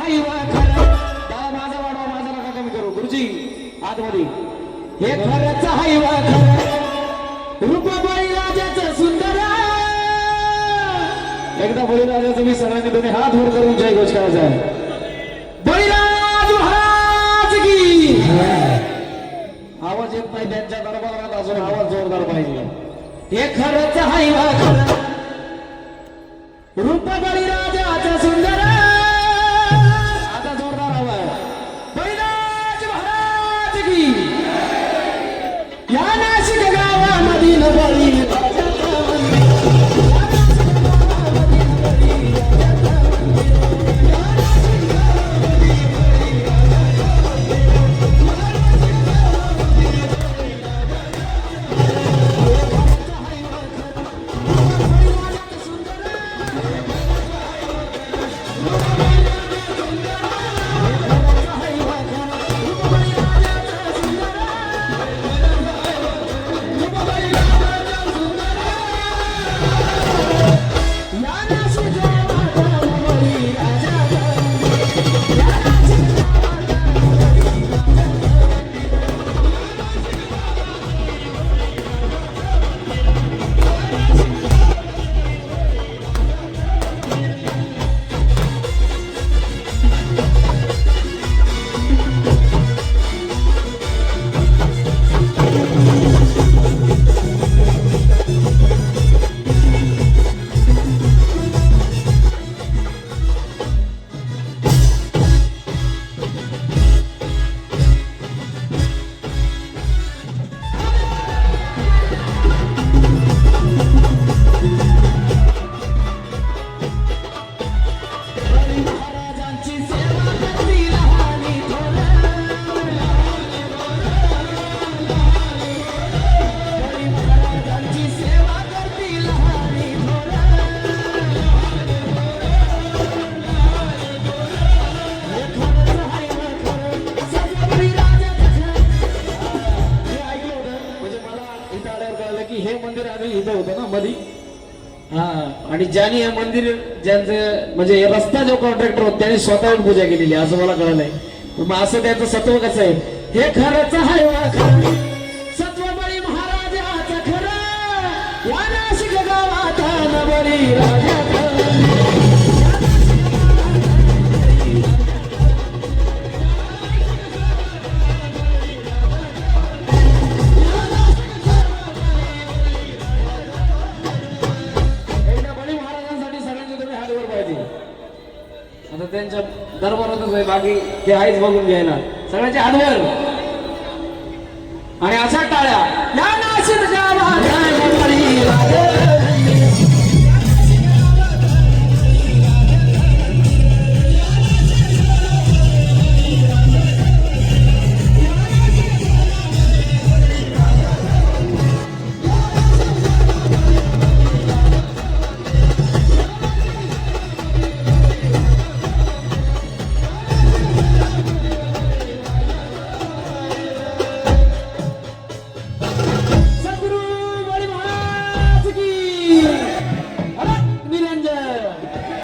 हाय वा खरं त्याला माझा वाढवा माझा नका कमी करू गुरुजी आतमध्ये हे खरंच हाय वा खरं रूप बळीराजाचं सुंदर एकदा बळीराजाचं मी सगळ्यांनी दोन्ही हात वर करून जय घोष करायचा आहे बळीराज महाराज की आवाज येत नाही त्यांच्या दरबारात अजून आवाज जोरदार पाहिजे हे खरंच हाय वा खरं रूप बळीराजाचं सुंदर आता जोरदार आवाज बळीराज महाराज की या नाशिक गावामधील बळीराजाचं हे मंदिर आधी इथं होतं ना मधी हा आणि ज्यांनी हे मंदिर ज्यांचं म्हणजे रस्ता जो कॉन्ट्रॅक्टर होता त्यांनी स्वतःहून पूजा केलेली असं मला कळलंय मग असं त्याचं सत्व कसं आहे हे खरंच आहे वा खरं सत्वबळी महाराजाचं खरं या नाशिक गावात बळीराजाचं आता त्यांच्या दरबारातच आहे बाकी ते आहेच बघून घ्यायला सगळ्यांच्या हातवर आणि अशा टाळ्या